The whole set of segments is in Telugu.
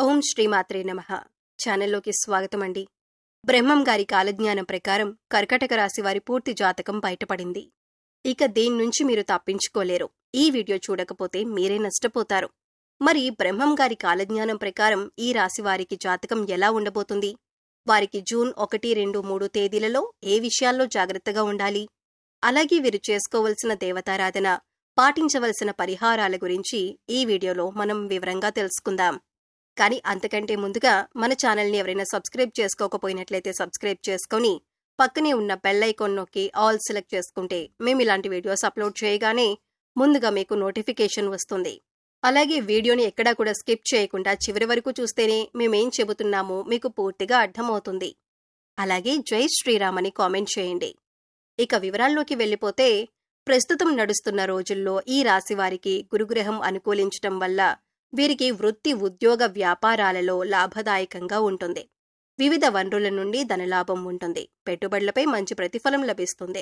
ఓం శ్రీమాత్రే నమః. ఛానల్లోకి స్వాగతం అండి. బ్రహ్మం గారి కాలజ్ఞానం ప్రకారం కర్కటక రాశి వారి పూర్తి జాతకం బయటపడింది. ఇక దేని నుంచి మీరు తప్పించుకోలేరు. ఈ వీడియో చూడకపోతే మీరే నష్టపోతారు. మరి బ్రహ్మం గారి కాలజ్ఞానం ప్రకారం ఈ రాశి వారికి జాతకం ఎలా ఉండబోతుంది? వారికి జూన్ 1, 2, 3 తేదీలలో ఏ విషయాల్లో జాగ్రత్తగా ఉండాలి? అలాగే వీరు చేసుకోవలసిన దేవతారాధన, పాటించవలసిన పరిహారాల గురించి ఈ వీడియోలో మనం వివరంగా తెలుసుకుందాం. కానీ అంతకంటే ముందుగా మన ఛానల్ని ఎవరైనా సబ్స్క్రైబ్ చేసుకోకపోయినట్లయితే సబ్స్క్రైబ్ చేసుకొని పక్కనే ఉన్న బెల్ ఐకాన్ నొక్కి ఆల్ సెలెక్ట్ చేసుకుంటే మేము ఇలాంటి వీడియోస్ అప్లోడ్ చేయగానే ముందుగా మీకు నోటిఫికేషన్ వస్తుంది. అలాగే వీడియోని ఎక్కడా కూడా స్కిప్ చేయకుండా చివరి వరకు చూస్తేనే మేమేం చెబుతున్నామో మీకు పూర్తిగా అర్థమవుతుంది. అలాగే జై శ్రీరామ్ అని కామెంట్ చేయండి. ఇక వివరాల్లోకి వెళ్ళిపోతే, ప్రస్తుతం నడుస్తున్న రోజుల్లో ఈ రాశి వారికి గురుగ్రహం అనుకూలించటం వల్ల వీరికి వృత్తి, ఉద్యోగ, వ్యాపారాలలో లాభదాయకంగా ఉంటుంది. వివిధ వనరుల నుండి ధనలాభం ఉంటుంది. పెట్టుబడులపై మంచి ప్రతిఫలం లభిస్తుంది.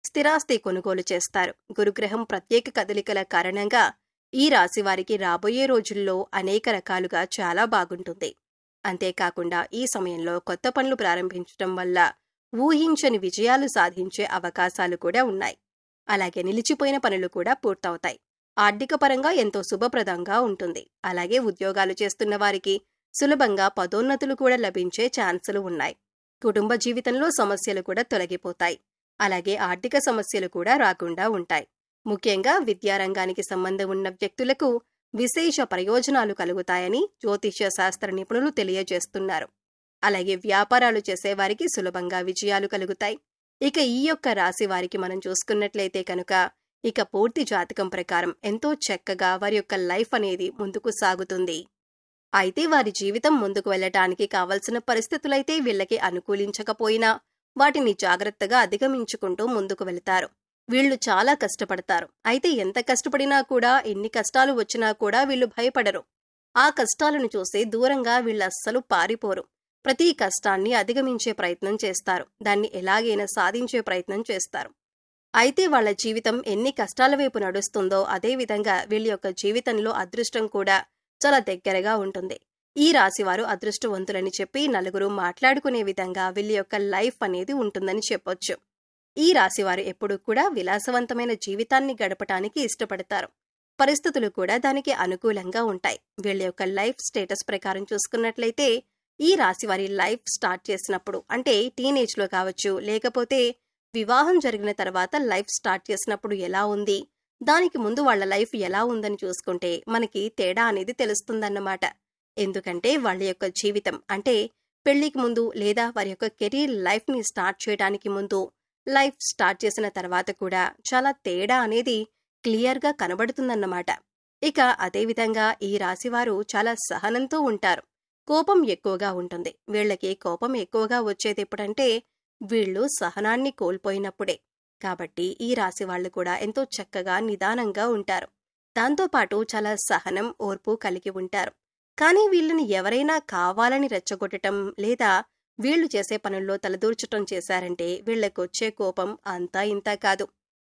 స్థిరాస్తి కొనుగోలు చేస్తారు. గురుగ్రహం ప్రత్యేక కదలికల కారణంగా ఈ రాశి వారికి రాబోయే రోజుల్లో అనేక రకాలుగా చాలా బాగుంటుంది. అంతేకాకుండా ఈ సమయంలో కొత్త పనులు ప్రారంభించడం వల్ల ఊహించని విజయాలు సాధించే అవకాశాలు కూడా ఉన్నాయి. అలాగే నిలిచిపోయిన పనులు కూడా పూర్తవుతాయి. ఆర్థిక పరంగా ఎంతో శుభప్రదంగా ఉంటుంది. అలాగే ఉద్యోగాలు చేస్తున్న వారికి సులభంగా పదోన్నతులు కూడా లభించే ఛాన్సులు ఉన్నాయి. కుటుంబ జీవితంలో సమస్యలు కూడా తొలగిపోతాయి. అలాగే ఆర్థిక సమస్యలు కూడా రాకుండా ఉంటాయి. ముఖ్యంగా విద్యారంగానికి సంబంధం ఉన్న వ్యక్తులకు విశేష ప్రయోజనాలు కలుగుతాయని జ్యోతిష్య శాస్త్ర నిపుణులు తెలియజేస్తున్నారు. అలాగే వ్యాపారాలు చేసేవారికి సులభంగా విజయాలు కలుగుతాయి. ఇక ఈ యొక్క రాశి వారికి మనం చూసుకున్నట్లయితే కనుక ఇక పూర్తి జాతకం ప్రకారం ఎంతో చక్కగా వారి యొక్క లైఫ్ అనేది ముందుకు సాగుతుంది. అయితే వారి జీవితం ముందుకు వెళ్లటానికి కావలసిన పరిస్థితులైతే వీళ్ళకి అనుకూలించకపోయినా వాటిని జాగ్రత్తగా అధిగమించుకుంటూ ముందుకు వెళతారు. వీళ్లు చాలా కష్టపడతారు. అయితే ఎంత కష్టపడినా కూడా, ఎన్ని కష్టాలు వచ్చినా కూడా వీళ్ళు భయపడరు. ఆ కష్టాలను చూసి దూరంగా వీళ్ళస్సలు పారిపోరు. ప్రతి కష్టాన్ని అధిగమించే ప్రయత్నం చేస్తారు. దాన్ని ఎలాగైనా సాధించే ప్రయత్నం చేస్తారు. అయితే వాళ్ల జీవితం ఎన్ని కష్టాల వైపు నడుస్తుందో అదేవిధంగా వీళ్ళ యొక్క జీవితంలో అదృష్టం కూడా చాలా దగ్గరగా ఉంటుంది. ఈ రాశివారు అదృష్టవంతులని చెప్పి నలుగురు మాట్లాడుకునే విధంగా వీళ్ళ యొక్క లైఫ్ అనేది ఉంటుందని చెప్పొచ్చు. ఈ రాశివారు ఎప్పుడూ కూడా విలాసవంతమైన జీవితాన్ని గడపటానికి ఇష్టపడతారు. పరిస్థితులు కూడా దానికి అనుకూలంగా ఉంటాయి. వీళ్ళ యొక్క లైఫ్ స్టేటస్ ప్రకారం చూసుకున్నట్లయితే ఈ రాశివారి లైఫ్ స్టార్ట్ చేసినప్పుడు, అంటే టీనేజ్లో కావచ్చు, లేకపోతే వివాహం జరిగిన తర్వాత లైఫ్ స్టార్ట్ చేసినప్పుడు ఎలా ఉంది, దానికి ముందు వాళ్ల లైఫ్ ఎలా ఉందని చూసుకుంటే మనకి తేడా అనేది తెలుస్తుందన్నమాట. ఎందుకంటే వాళ్ళ యొక్క జీవితం, అంటే పెళ్లికి ముందు లేదా వారి యొక్క కెరీర్ లైఫ్ ని స్టార్ట్ చేయడానికి ముందు, లైఫ్ స్టార్ట్ చేసిన తర్వాత కూడా చాలా తేడా అనేది క్లియర్ గా కనబడుతుందన్నమాట. ఇక అదేవిధంగా ఈ రాశివారు చాలా సహనంతో ఉంటారు. కోపం ఎక్కువగా ఉంటుంది. వీళ్ళకి కోపం ఎక్కువగా వచ్చేది ఎప్పుడంటే వీళ్ళు సహనాన్ని కోల్పోయినప్పుడే. కాబట్టి ఈ రాశి వాళ్ళు కూడా ఎంతో చక్కగా నిదానంగా ఉంటారు. దాంతోపాటు చాలా సహనం, ఓర్పు కలిగి ఉంటారు. కానీ వీళ్ళని ఎవరైనా కావాలని రెచ్చగొట్టడం లేదా వీళ్లు చేసే పనుల్లో తలదూర్చటం చేశారంటే వీళ్లకొచ్చే కోపం అంతా ఇంతా కాదు.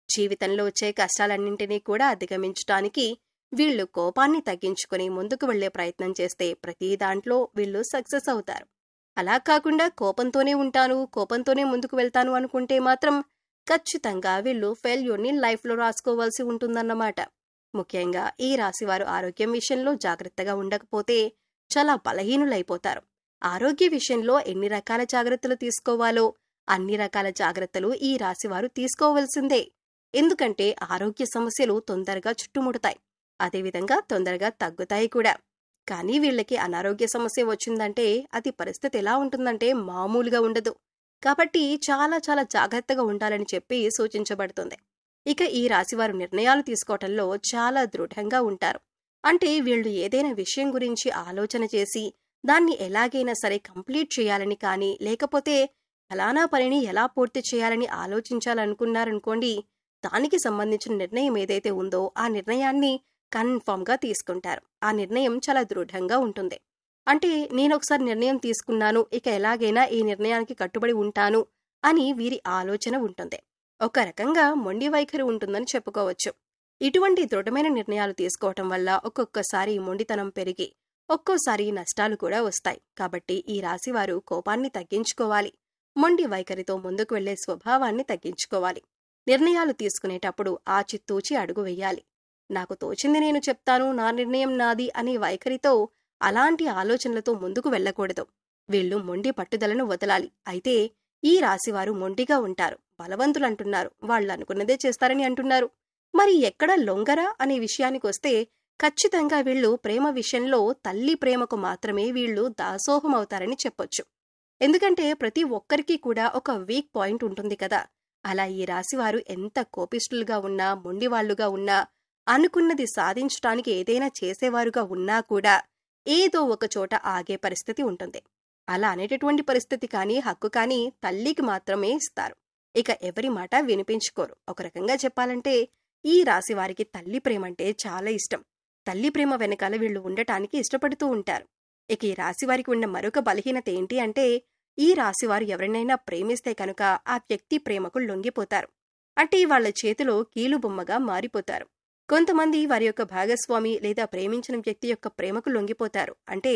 జీవితంలో వచ్చే కష్టాలన్నింటినీ కూడా అధిగమించటానికి వీళ్లు కోపాన్ని తగ్గించుకుని ముందుకు వెళ్లే ప్రయత్నం చేస్తే ప్రతి దాంట్లో వీళ్లు సక్సెస్ అవుతారు. అలా కాకుండా కోపంతోనే ఉంటాను, కోపంతోనే ముందుకు వెళ్తాను అనుకుంటే మాత్రం ఖచ్చితంగా వీళ్ళు ఫెయిల్యూర్ని లైఫ్లో రాసుకోవాల్సి ఉంటుందన్నమాట. ముఖ్యంగా ఈ రాశివారు ఆరోగ్యం విషయంలో జాగ్రత్తగా ఉండకపోతే చాలా బలహీనులైపోతారు. ఆరోగ్య విషయంలో ఎన్ని రకాల జాగ్రత్తలు తీసుకోవాలో అన్ని రకాల జాగ్రత్తలు ఈ రాశివారు తీసుకోవలసిందే. ఎందుకంటే ఆరోగ్య సమస్యలు తొందరగా చుట్టుముడతాయి. అదేవిధంగా తొందరగా తగ్గుతాయి కూడా. కానీ వీళ్ళకి అనారోగ్య సమస్య వచ్చిందంటే అది పరిస్థితి ఎలా ఉంటుందంటే మామూలుగా ఉండదు. కాబట్టి చాలా చాలా జాగ్రత్తగా ఉండాలని చెప్పి సూచించబడుతుంది. ఇక ఈ రాశివారు నిర్ణయాలు తీసుకోవటంలో చాలా దృఢంగా ఉంటారు. అంటే వీళ్ళు ఏదైనా విషయం గురించి ఆలోచన చేసి దాన్ని ఎలాగైనా సరే కంప్లీట్ చేయాలని కానీ, లేకపోతే ఫలానా పనిని ఎలా పూర్తి చేయాలని ఆలోచించాలనుకున్నారనుకోండి, దానికి సంబంధించిన నిర్ణయం ఏదైతే ఉందో ఆ నిర్ణయాన్ని కన్ఫర్మ్ గా తీసుకుంటారు. ఆ నిర్ణయం చాలా దృఢంగా ఉంటుంది. అంటే నేనొకసారి నిర్ణయం తీసుకున్నాను, ఇక ఎలాగైనా ఈ నిర్ణయానికి కట్టుబడి ఉంటాను అని వీరి ఆలోచన ఉంటుంది. ఒక రకంగా మొండి వైఖరి ఉంటుందని చెప్పుకోవచ్చు. ఇటువంటి దృఢమైన నిర్ణయాలు తీసుకోవటం వల్ల ఒక్కొక్కసారి మొండితనం పెరిగి ఒక్కోసారి నష్టాలు కూడా వస్తాయి. కాబట్టి ఈ రాశివారు కోపాన్ని తగ్గించుకోవాలి. మొండి వైఖరితో ముందుకు వెళ్లే స్వభావాన్ని తగ్గించుకోవాలి. నిర్ణయాలు తీసుకునేటప్పుడు ఆచితూచి అడుగు వెయ్యాలి. నాకు తోచింది నేను చెప్తాను, నా నిర్ణయం నాది అనే వైఖరితో, అలాంటి ఆలోచనలతో ముందుకు వెళ్లకూడదు. వీళ్లు మొండి పట్టుదలను వదలాలి. అయితే ఈ రాశివారు మొండిగా ఉంటారు. బలవంతులంటున్నారు, వాళ్ళనుకున్నదే చేస్తారని అంటున్నారు. మరి ఎక్కడ లొంగరా అనే విషయానికొస్తే ఖచ్చితంగా వీళ్లు ప్రేమ విషయంలో తల్లి ప్రేమకు మాత్రమే వీళ్లు దాసోహమవుతారని చెప్పొచ్చు. ఎందుకంటే ప్రతి ఒక్కరికి కూడా ఒక వీక్ పాయింట్ ఉంటుంది కదా. అలా ఈ రాశివారు ఎంత కోపిష్ఠులుగా ఉన్నా, మొండివాళ్లుగా ఉన్నా, అనుకున్నది సాధించటానికి ఏదైనా చేసేవారుగా ఉన్నా కూడా ఏదో ఒక చోట ఆగే పరిస్థితి ఉంటుంది. అలా అనేటటువంటి పరిస్థితి కానీ, హక్కు కానీ తల్లికి మాత్రమే ఇస్తారు. ఇక ఎవరి మాట వినిపించుకోరు. ఒక రకంగా చెప్పాలంటే ఈ రాశివారికి తల్లి ప్రేమంటే చాలా ఇష్టం. తల్లి ప్రేమ వెనకాల వీళ్లు ఉండటానికి ఇష్టపడుతూ ఉంటారు. ఇక ఈ రాశివారికి ఉన్న మరొక బలహీనత ఏంటి అంటే, ఈ రాశివారు ఎవరినైనా ప్రేమిస్తే కనుక ఆ వ్యక్తి ప్రేమకు లొంగిపోతారు. అంటే వాళ్ల చేతిలో కీలుబొమ్మగా మారిపోతారు. కొంతమంది వారి యొక్క భాగస్వామి లేదా ప్రేమించిన వ్యక్తి యొక్క ప్రేమకు లొంగిపోతారు. అంటే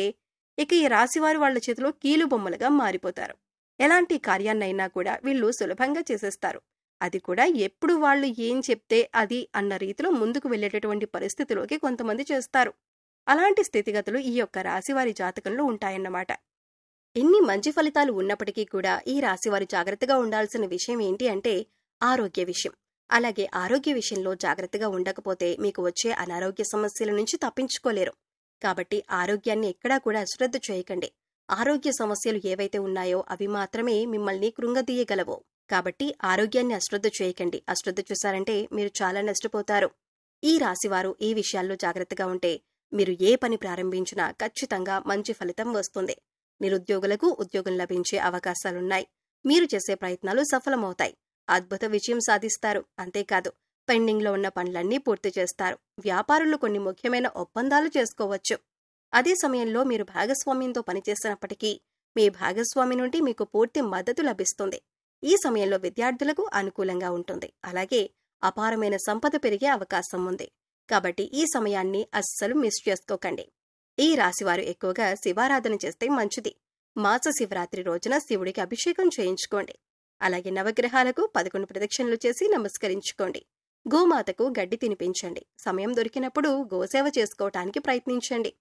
ఇక ఈ రాశివారు వాళ్ల చేతిలో కీలుబొమ్మలుగా మారిపోతారు. ఎలాంటి కార్యాన్నైనా కూడా వీళ్లు సులభంగా చేసేస్తారు. అది కూడా ఎప్పుడు వాళ్ళు ఏం చెప్తే అది అన్న రీతిలో ముందుకు వెళ్లేటటువంటి పరిస్థితిలోకి కొంతమంది చేస్తారు. అలాంటి స్థితిగతులు ఈ యొక్క రాశివారి జాతకంలో ఉంటాయన్నమాట. ఎన్ని మంచి ఫలితాలు ఉన్నప్పటికీ కూడా ఈ రాశివారు జాగ్రత్తగా ఉండాల్సిన విషయం ఏంటి అంటే ఆరోగ్య విషయం. అలాగే ఆరోగ్య విషయంలో జాగ్రత్తగా ఉండకపోతే మీకు వచ్చే అనారోగ్య సమస్యల నుంచి తప్పించుకోలేరు. కాబట్టి ఆరోగ్యాన్ని ఎక్కడా కూడా అశ్రద్ధ చేయకండి. ఆరోగ్య సమస్యలు ఏవైతే ఉన్నాయో అవి మాత్రమే మిమ్మల్ని కృంగదీయగలవు. కాబట్టి ఆరోగ్యాన్ని అశ్రద్ధ చేయకండి. అశ్రద్ధ చూశారంటే మీరు చాలా నష్టపోతారు. ఈ రాశివారు ఈ విషయాల్లో జాగ్రత్తగా ఉంటే మీరు ఏ పని ప్రారంభించినా ఖచ్చితంగా మంచి ఫలితం వస్తుంది. నిరుద్యోగులకు ఉద్యోగం లభించే అవకాశాలున్నాయి. మీరు చేసే ప్రయత్నాలు సఫలమవుతాయి. అద్భుత విజయం సాధిస్తారు. అంతేకాదు పెండింగ్లో ఉన్న పనులన్నీ పూర్తి చేస్తారు. వ్యాపారులు కొన్ని ముఖ్యమైన ఒప్పందాలు చేసుకోవచ్చు. అదే సమయంలో మీరు భాగస్వామ్యంతో పనిచేసినప్పటికీ మీ భాగస్వామి నుండి మీకు పూర్తి మద్దతు లభిస్తుంది. ఈ సమయంలో విద్యార్థులకు అనుకూలంగా ఉంటుంది. అలాగే అపారమైన సంపద పెరిగే అవకాశం ఉంది. కాబట్టి ఈ సమయాన్ని అస్సలు మిస్ చేసుకోకండి. ఈ రాశివారు ఎక్కువగా శివారాధన చేస్తే మంచిది. మాస శివరాత్రి రోజున శివుడికి అభిషేకం చేయించుకోండి. అలాగే నవగ్రహాలకు 11 ప్రదక్షిణలు చేసి నమస్కరించుకోండి. గోమాతకు గడ్డి తినిపించండి. సమయం దొరికినప్పుడు గోసేవ చేసుకోవటానికి ప్రయత్నించండి.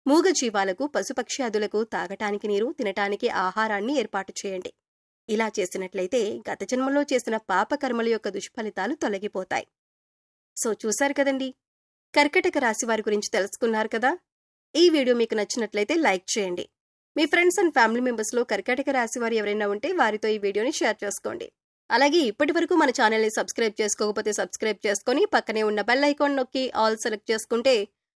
మూగ జీవాలకు, పశుపక్ష్యాదులకు తాగటానికి నీరు, తినటానికి ఆహారాన్ని ఏర్పాటు చేయండి. ఇలా చేసినట్లయితే గత జన్మలో చేసిన పాపకర్మల యొక్క దుష్ఫలితాలు తొలగిపోతాయి. సో చూశారు కదండి, కర్కటక రాశివారి గురించి తెలుసుకున్నారు కదా. ఈ వీడియో మీకు నచ్చినట్లయితే లైక్ చేయండి. మీ ఫ్రెండ్స్ అండ్ ఫ్యామిలీ మెంబర్స్లో కర్కాటక రాశివారు ఎవరైనా ఉంటే వారితో ఈ వీడియోని షేర్ చేసుకోండి. అలాగే ఇప్పటి వరకు మన ఛానల్ని సబ్స్క్రైబ్ చేసుకోకపోతే సబ్స్క్రైబ్ చేసుకొని పక్కనే ఉన్న బెల్ ఐకాన్ నొక్కి ఆల్ సెలెక్ట్ చేసుకుంటే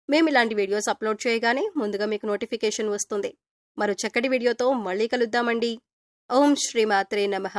మేము ఇలాంటి వీడియోస్ అప్లోడ్ చేయగానే ముందుగా మీకు నోటిఫికేషన్ వస్తుంది. మరో చక్కటి వీడియోతో మళ్ళీ కలుద్దామండి. ఓం శ్రీమాత్రే నమః.